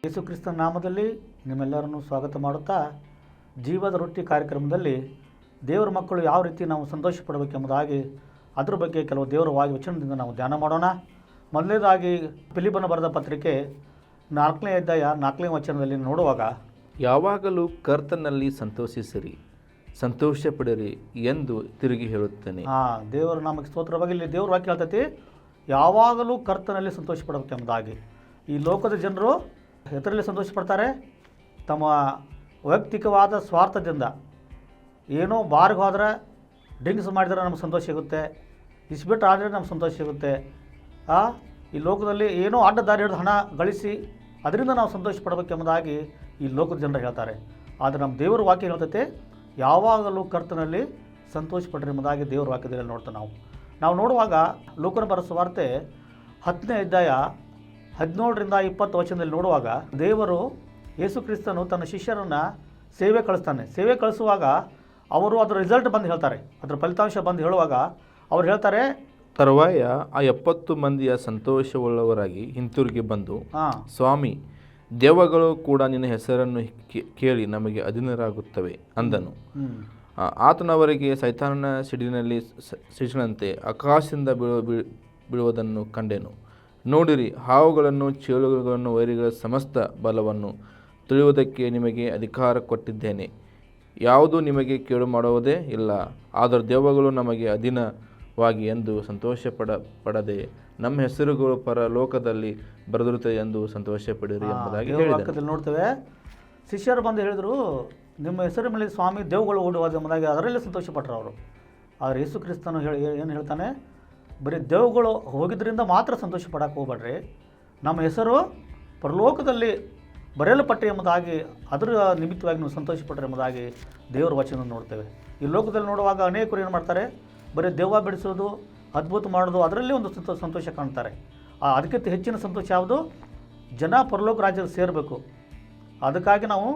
ಯೇಸು ಕ್ರಿಸ್ತನ ನಾಮದಲ್ಲಿ ನಿಮ್ಮೆಲ್ಲರನ್ನು ಸ್ವಾಗತ ಮಾಡುತ್ತಾ ಜೀವದ ರೊಟ್ಟಿ ಕಾರ್ಯಕ್ರಮದಲ್ಲಿ ದೇವರ ಮಕ್ಕಳು ಯಾವ ರೀತಿ ನಾವು ಸಂತೋಷ ಪಡಬೇಕೆಂಬುದಾಗಿ ಅದರ ಬಗ್ಗೆ ಕೆಲವು ದೇವರ ವಚನದಿಂದ ನಾವು ಧ್ಯಾನ ಮಾಡೋಣ. ಮೊದಲನೇದಾಗಿ ಫಿಲಿಪ್ಪನ ಬರೆದ ಪತ್ರಿಕೆ 4ನೇ ಅಧ್ಯಾಯ 4ನೇ ವಚನದಲ್ಲಿ ನೋಡುವಾಗ, ಯಾವಾಗಲೂ ಕರ್ತನಲ್ಲಿ ಸಂತೋಷಿಸಿರಿ, ಸಂತೋಷ ಪಡಿರಿ ಎಂದು ತಿರುಗಿ ಹೇಳುತ್ತೇನೆ. ದೇವರ ನಾಮಕ್ಕೆ ಸ್ತೋತ್ರವಾಗಿ ಇಲ್ಲಿ ದೇವ್ರ ವಾಕ್ಯ ಹೇಳ್ತೈತಿ, ಯಾವಾಗಲೂ ಕರ್ತನಲ್ಲಿ ಸಂತೋಷ ಪಡಬೇಕೆಂಬುದಾಗಿ. ಈ ಲೋಕದ ಜನರು ಎದರಲ್ಲಿ ಸಂತೋಷ ಪಡ್ತಾರೆ? ತಮ್ಮ ವೈಯಕ್ತಿಕವಾದ ಸ್ವಾರ್ಥದಿಂದ. ಏನೋ ಬಾರ್ಗೆ ಹೋದ್ರೆ ಡ್ರಿಂಕ್ಸ್ ಮಾಡಿದರೆ ನಮ್ಗೆ ಸಂತೋಷ ಸಿಗುತ್ತೆ, ಇಸ್ಬಿಟ್ಟು ಆದರೆ ನಮ್ಗೆ ಸಂತೋಷ ಸಿಗುತ್ತೆ. ಈ ಲೋಕದಲ್ಲಿ ಏನೋ ಅಡ್ಡದಾರಿ ಹಿಡಿದು ಹಣ ಗಳಿಸಿ ಅದರಿಂದ ನಾವು ಸಂತೋಷ ಪಡಬೇಕೆಂಬುದಾಗಿ ಈ ಲೋಕದ ಜನರು ಹೇಳ್ತಾರೆ. ಆದರೆ ನಮ್ಮ ದೇವರ ವಾಕ್ಯ ಹೇಳ್ತೈತೆ, ಯಾವಾಗಲೂ ಕರ್ತನಲ್ಲಿ ಸಂತೋಷ ಪಡ್ರಿ ಎಂಬುದಾಗಿ ದೇವರ ವಾಕ್ಯದಲ್ಲಿ ನೋಡ್ತೇವೆ. ನಾವು ನೋಡುವಾಗ ಲೋಕನ ಬರೆದ ಸುವಾರ್ತೆ 10ನೇ ಅಧ್ಯಾಯ 17ರಿಂದ 20 ವಚನದಲ್ಲಿ ನೋಡುವಾಗ, ದೇವರು ಯೇಸು ಕ್ರಿಸ್ತನು ತನ್ನ ಶಿಷ್ಯರನ್ನು ಸೇವೆ ಕಳಿಸ್ತಾನೆ. ಸೇವೆ ಕಳಿಸುವಾಗ ಅವರು ಅದರ ರಿಸಲ್ಟ್ ಬಂದು ಹೇಳ್ತಾರೆ, ಅದರ ಫಲಿತಾಂಶ ಬಂದು ಹೇಳುವಾಗ ಅವ್ರು ಹೇಳ್ತಾರೆ, ತರುವಾಯ ಆ 70 ಮಂದಿಯ ಸಂತೋಷವುಳ್ಳವರಾಗಿ ಹಿಂತಿರುಗಿ ಬಂದು, ಸ್ವಾಮಿ, ದೆವ್ವಗಳು ಕೂಡ ನಿನ್ನ ಹೆಸರನ್ನು ಕೇಳಿ ನಮಗೆ ಅಧೀನರಾಗುತ್ತವೆ ಅಂದನು. ಆತನವರಿಗೆ ಸೈತಾನನ ಸಿಡಿಲಿನಲ್ಲಿ ಸಿಡಿಸಿನಂತೆ ಆಕಾಶದಿಂದ ಬೀಳುವುದನ್ನು ಕಂಡೆನು. ನೋಡಿರಿ, ಹಾವುಗಳನ್ನು, ಚೇಳುಗಳನ್ನು, ವೈರಿಗಳ ಸಮಸ್ತ ಬಲವನ್ನು ತಿಳಿಯುವುದಕ್ಕೆ ನಿಮಗೆ ಅಧಿಕಾರ ಕೊಟ್ಟಿದ್ದೇನೆ. ಯಾವುದೂ ನಿಮಗೆ ಕೇಡು ಮಾಡುವುದೇ ಇಲ್ಲ. ಆದರೆ ದೆವ್ವಗಳು ನಮಗೆ ಅಧೀನವಾಗಿ ಎಂದು ಸಂತೋಷ ಪಡದೆ ನಮ್ಮ ಹೆಸರುಗಳು ಪರಲೋಕದಲ್ಲಿ ಬರೆದಿರುತ್ತದೆ ಎಂದು ಸಂತೋಷ ಪಡಿರಿ ಎಂಬುದಾಗಿ ಹೇಳಿದರು. ನೋಡ್ತೇವೆ, ಶಿಷ್ಯರು ಬಂದು ಹೇಳಿದರು, ನಿಮ್ಮ ಹೆಸರು ಮೇಲೆ ಸ್ವಾಮಿ ದೇವುಗಳು ಓಡುವುದು ಎಂಬುದಾಗಿ ಅದರಲ್ಲಿ ಸಂತೋಷ ಪಟ್ಟರು ಅವರು. ಆದರೆ ಯೇಸು ಕ್ರಿಸ್ತನು ಏನು ಹೇಳ್ತಾನೆ, ಬರೀ ದೇವುಗಳು ಹೋಗಿದ್ದರಿಂದ ಮಾತ್ರ ಸಂತೋಷ ಪಡಕ್ಕೆ ಹೋಗ್ಬೇಡ್ರಿ, ನಮ್ಮ ಹೆಸರು ಪರಲೋಕದಲ್ಲಿ ಬರೆಯಲ್ಪಟ್ಟೆ ಎಂಬುದಾಗಿ ಅದರ ನಿಮಿತ್ತವಾಗಿ ನೀವು ಸಂತೋಷ ಪಟ್ಟರೆ ಎಂಬುದಾಗಿ ದೇವರ ವಚನ ನೋಡ್ತೇವೆ. ಈ ಲೋಕದಲ್ಲಿ ನೋಡುವಾಗ ಅನೇಕರು ಏನು ಮಾಡ್ತಾರೆ, ಬರೀ ದೆವ್ವ ಬಿಡಿಸೋದು, ಅದ್ಭುತ ಮಾಡೋದು, ಅದರಲ್ಲಿ ಒಂದು ಸಂತೋಷ ಕಾಣ್ತಾರೆ. ಅದಕ್ಕಿಂತ ಹೆಚ್ಚಿನ ಸಂತೋಷ ಯಾವುದು? ಜನ ಪರಲೋಕ ರಾಜ್ಯದಲ್ಲಿ ಸೇರಬೇಕು. ಅದಕ್ಕಾಗಿ ನಾವು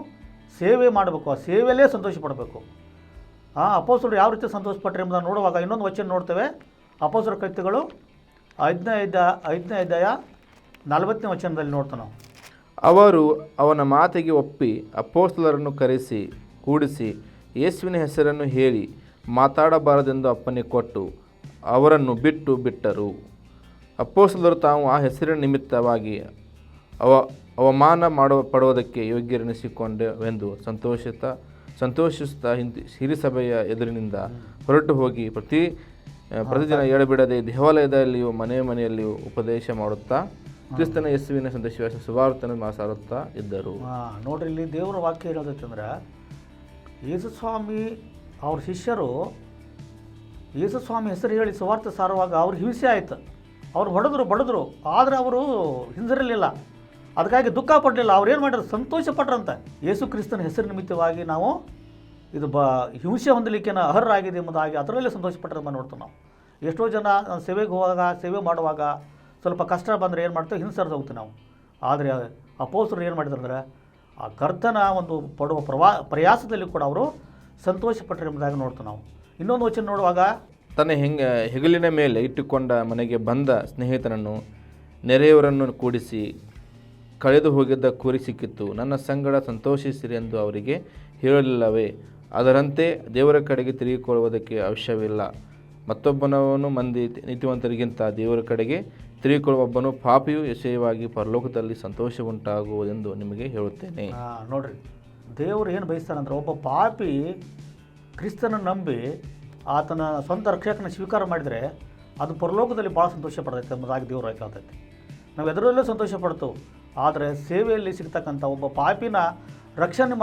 ಸೇವೆ ಮಾಡಬೇಕು, ಆ ಸೇವೆಯಲ್ಲೇ ಸಂತೋಷ ಪಡಬೇಕು. ಅಪೊಸ್ತಲರು ಯಾವ ರೀತಿ ಸಂತೋಷ ಪಟ್ಟರೆ ಎಂಬುದನ್ನು ನೋಡುವಾಗ ಇನ್ನೊಂದು ವಚನ ನೋಡ್ತೇವೆ. ಅಪೊಸ್ತಲರ ಕೃತ್ಯಗಳು 5ನೇ ಅಧ್ಯಾಯ 40ನೇ ವಚನದಲ್ಲಿ ನೋಡ್ತಾವೆ ನಾವು. ಅವರು ಅವನ ಮಾತಿಗೆ ಒಪ್ಪಿ ಅಪೊಸ್ತಲರನ್ನು ಕರೆಸಿ ಕೂಡಿಸಿ ಯೇಸುವಿನ ಹೆಸರನ್ನು ಹೇಳಿ ಮಾತಾಡಬಾರದೆಂದು ಅಪ್ಪಣೆ ಕೊಟ್ಟು ಅವರನ್ನು ಬಿಟ್ಟರು. ಅಪೊಸ್ತಲರು ತಾವು ಆ ಹೆಸರಿನ ನಿಮಿತ್ತವಾಗಿ ಅವಮಾನ ಪಡುವುದಕ್ಕೆ ಯೋಗ್ಯರೆನಿಸಿಕೊಂಡೆವೆಂದು ಸಂತೋಷಿಸುತ್ತಾ ಹಿರಿಸಭೆಯ ಎದುರಿನಿಂದ ಹೊರಟು ಹೋಗಿ ಪ್ರತಿದಿನ ಎಡಬಿಡದೆ ದೇವಾಲಯದಲ್ಲಿಯೂ ಮನೆಯಲ್ಲಿಯೂ ಉಪದೇಶ ಮಾಡುತ್ತಾ ಕ್ರಿಸ್ತನ ಯೇಸುವಿನ ಸಂದೇಶ ಸುವಾರ್ತೆಯನ್ನು ಮಾತಾಡುತ್ತಾ ಇದ್ದರು. ನೋಡ್ರಿ, ಇಲ್ಲಿ ದೇವರ ವಾಕ್ಯ ಹೇಳೋದಕ್ಕಂದ್ರೆ, ಯೇಸುಸ್ವಾಮಿ ಅವ್ರ ಶಿಷ್ಯರು ಯೇಸುಸ್ವಾಮಿ ಹೆಸರು ಹೇಳಿ ಸುವಾರ್ತೆ ಸಾರುವಾಗ ಅವ್ರಿಗೆ ಹಿಂಸೆ ಆಯಿತು. ಅವ್ರು ಬಡಿದ್ರು, ಆದರೆ ಅವರು ಹಿಂಜರಿರಲಿಲ್ಲ, ಅದಕ್ಕಾಗಿ ದುಃಖ ಪಡಲಿಲ್ಲ. ಅವ್ರು ಏನು ಮಾಡಿದ್ರು? ಸಂತೋಷ ಪಟ್ರಂತೆ. ಯೇಸು ಕ್ರಿಸ್ತನ ಹೆಸರು ನಿಮಿತ್ತವಾಗಿ ನಾವು ಇದು ಹಿಂಸೆ ಹೊಂದಲಿಕ್ಕೆ ಅರ್ಹರಾಗಿದೆ ಎಂಬುದಾಗಿ ಅದರಲ್ಲಿ ಸಂತೋಷ ಪಟ್ಟರೆ ನೋಡ್ತೀವಿ ನಾವು. ಎಷ್ಟೋ ಜನ ಸೇವೆಗೆ ಹೋದಾಗ, ಸೇವೆ ಮಾಡುವಾಗ ಸ್ವಲ್ಪ ಕಷ್ಟ ಬಂದರೆ ಏನು ಮಾಡ್ತೇವೆ? ಹಿಂಸರಿದು ಹೋಗ್ತೀವಿ ನಾವು. ಆದರೆ ಅಪೊಸ್ತಲರು ಏನು ಮಾಡಿದ್ರು ಅಂದರೆ, ಆ ಕರ್ತನ ಒಂದು ಪಡುವ ಪ್ರಯಾಸದಲ್ಲಿ ಕೂಡ ಅವರು ಸಂತೋಷ ಪಟ್ಟರೆ ಎಂಬುದಾಗಿ ನೋಡ್ತೀವಿ ನಾವು. ಇನ್ನೊಂದು ವಚನ ನೋಡುವಾಗ, ತನ್ನ ಹೆಗಲಿನ ಮೇಲೆ ಇಟ್ಟುಕೊಂಡ ಮನೆಗೆ ಬಂದ ಸ್ನೇಹಿತನನ್ನು ನೆರೆಯವರನ್ನು ಕೂಡಿಸಿ ಕಳೆದು ಹೋಗಿದ್ದ ಕುರಿ ಸಿಕ್ಕಿತ್ತು, ನನ್ನ ಸಂಗಡ ಸಂತೋಷಿಸಿರಿ ಎಂದು ಅವರಿಗೆ ಹೇಳಲಿಲ್ಲವೇ? ಅದರಂತೆ ದೇವರ ಕಡೆಗೆ ತಿರುಗಿಕೊಳ್ಳುವುದಕ್ಕೆ ಅವಶ್ಯವಿಲ್ಲ. ಮತ್ತೊಬ್ಬನವನು ಮಂದಿ ನೀತಿವಂತರಿಗಿಂತ ದೇವರ ಕಡೆಗೆ ತಿರುಗಿಕೊಳ್ಳುವೊಬ್ಬನು ಪಾಪಿಯು ವಿಷಯವಾಗಿ ಪರಲೋಕದಲ್ಲಿ ಸಂತೋಷ ಉಂಟಾಗುವುದೆಂದು ನಿಮಗೆ ಹೇಳುತ್ತೇನೆ. ನೋಡ್ರಿ, ದೇವರು ಏನು ಬಯಸ್ತಾರಂದ್ರೆ, ಒಬ್ಬ ಪಾಪಿ ಕ್ರಿಸ್ತನ ನಂಬಿ ಆತನ ಸ್ವಂತ ರಕ್ಷಕನ ಸ್ವೀಕಾರ ಮಾಡಿದರೆ ಅದು ಪರಲೋಕದಲ್ಲಿ ಭಾಳ ಸಂತೋಷ ಪಡ್ತೈತೆ ಎಂಬುದಾಗಿ ದೇವರು ಹೇಳ್ತೈತೆ. ನಾವು ಎದರಲ್ಲೂ ಸಂತೋಷ ಪಡ್ತೇವೆ, ಆದರೆ ಸೇವೆಯಲ್ಲಿ ಸಿಗ್ತಕ್ಕಂಥ ಒಬ್ಬ ಪಾಪಿನ ರಕ್ಷಣೆ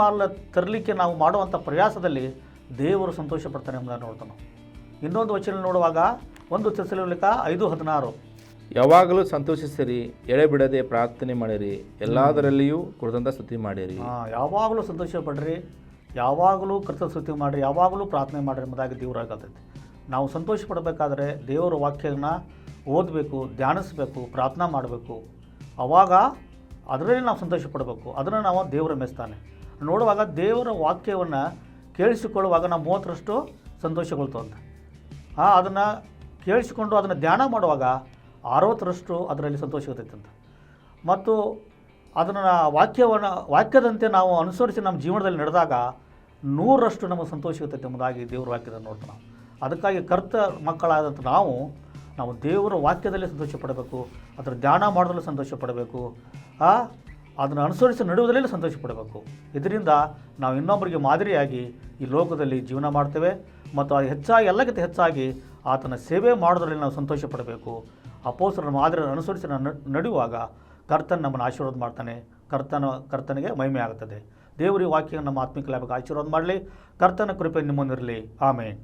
ತರಲಿಕ್ಕೆ ನಾವು ಮಾಡುವಂಥ ಪ್ರಯಾಸದಲ್ಲಿ ದೇವರು ಸಂತೋಷ ಪಡ್ತಾನೆ ಎಂಬುದನ್ನು ನೋಡ್ತಾನೆ. ಇನ್ನೊಂದು ವಚನ ನೋಡುವಾಗ 1 ಥೆಸಲೋನಿಕ 5:16, ಯಾವಾಗಲೂ ಸಂತೋಷಿಸಿರಿ, ಎಡೆಬಿಡದೆ ಪ್ರಾರ್ಥನೆ ಮಾಡಿರಿ, ಎಲ್ಲದರಲ್ಲಿಯೂ ಕೃತಜ್ಞತಾ ಸ್ತುತಿ ಮಾಡಿರಿ. ಯಾವಾಗಲೂ ಸಂತೋಷ ಪಡ್ರಿ, ಯಾವಾಗಲೂ ಕೃತಜ್ಞತಾ ಸ್ತುತಿ ಮಾಡಿರಿ, ಯಾವಾಗಲೂ ಪ್ರಾರ್ಥನೆ ಮಾಡಿರಿ ಎಂಬುದಾಗಿ ದೇವರು ಹೇಳ್ತೈತೆ. ನಾವು ಸಂತೋಷ ಪಡಬೇಕಾದ್ರೆ ದೇವರ ವಾಕ್ಯನ ಓದಬೇಕು, ಧ್ಯಾನಿಸಬೇಕು, ಪ್ರಾರ್ಥನಾ ಮಾಡಬೇಕು. ಆವಾಗ ಅದರಲ್ಲಿ ನಾವು ಸಂತೋಷ ಪಡಬೇಕು. ಅದನ್ನು ನಾವು ದೇವರ ಮೆಚ್ತಾನೆ. ನೋಡುವಾಗ ದೇವರ ವಾಕ್ಯವನ್ನು ಕೇಳಿಸಿಕೊಳ್ಳುವಾಗ ನಾವು 30ರಷ್ಟು ಸಂತೋಷಗೊಳ್ತವಂತೆ. ಅದನ್ನು ಕೇಳಿಸಿಕೊಂಡು ಅದನ್ನು ಧ್ಯಾನ ಮಾಡುವಾಗ 60ರಷ್ಟು ಅದರಲ್ಲಿ ಸಂತೋಷ ಇರ್ತೈತಂತೆ. ಮತ್ತು ಅದನ್ನು ವಾಕ್ಯದಂತೆ ನಾವು ಅನುಸರಿಸಿ ನಮ್ಮ ಜೀವನದಲ್ಲಿ ನಡೆದಾಗ 100ರಷ್ಟು ನಮಗೆ ಸಂತೋಷ ಇರ್ತೈತೆ ಎಂಬುದಾಗಿ ದೇವರ ವಾಕ್ಯದಲ್ಲಿ ನೋಡ್ತೀವಿ ನಾವು. ಅದಕ್ಕಾಗಿ ಕರ್ತ ಮಕ್ಕಳಾದಂಥ ನಾವು ದೇವರ ವಾಕ್ಯದಲ್ಲಿ ಸಂತೋಷ ಪಡಬೇಕು, ಅದರ ಧ್ಯಾನ ಮಾಡೋದ್ರಲ್ಲಿ ಸಂತೋಷ ಪಡಬೇಕು, ಅದನ್ನು ಅನುಸರಿಸಿ ನಡೆಯುವುದರಲ್ಲಿ ಸಂತೋಷ ಪಡಬೇಕು. ಇದರಿಂದ ನಾವು ಇನ್ನೊಬ್ಬರಿಗೆ ಮಾದರಿಯಾಗಿ ಈ ಲೋಕದಲ್ಲಿ ಜೀವನ ಮಾಡ್ತೇವೆ ಮತ್ತು ಅದು ಹೆಚ್ಚಾಗಿ ಎಲ್ಲಕ್ಕಿಂತ ಹೆಚ್ಚಾಗಿ ಆತನ ಸೇವೆ ಮಾಡೋದ್ರಲ್ಲಿ ನಾವು ಸಂತೋಷ ಪಡಬೇಕು. ಅಪೊಸ್ತಲರ ಮಾದರಿಯನ್ನು ಅನುಸರಿಸಿ ನಡೆಯುವಾಗ ಕರ್ತನ ನಮ್ಮನ್ನು ಆಶೀರ್ವಾದ ಮಾಡ್ತಾನೆ, ಕರ್ತನಿಗೆ ಮಹಿಮೆ ಆಗುತ್ತದೆ. ದೇವರ ವಾಕ್ಯ ನಮ್ಮ ಆತ್ಮಿಕ ಲಾಭಕ್ಕೆ ಆಶೀರ್ವಾದ ಮಾಡಲಿ. ಕರ್ತನ ಕೃಪೆ ನಿಮ್ಮೊಂದಿರಲಿ. ಆಮೇನ್.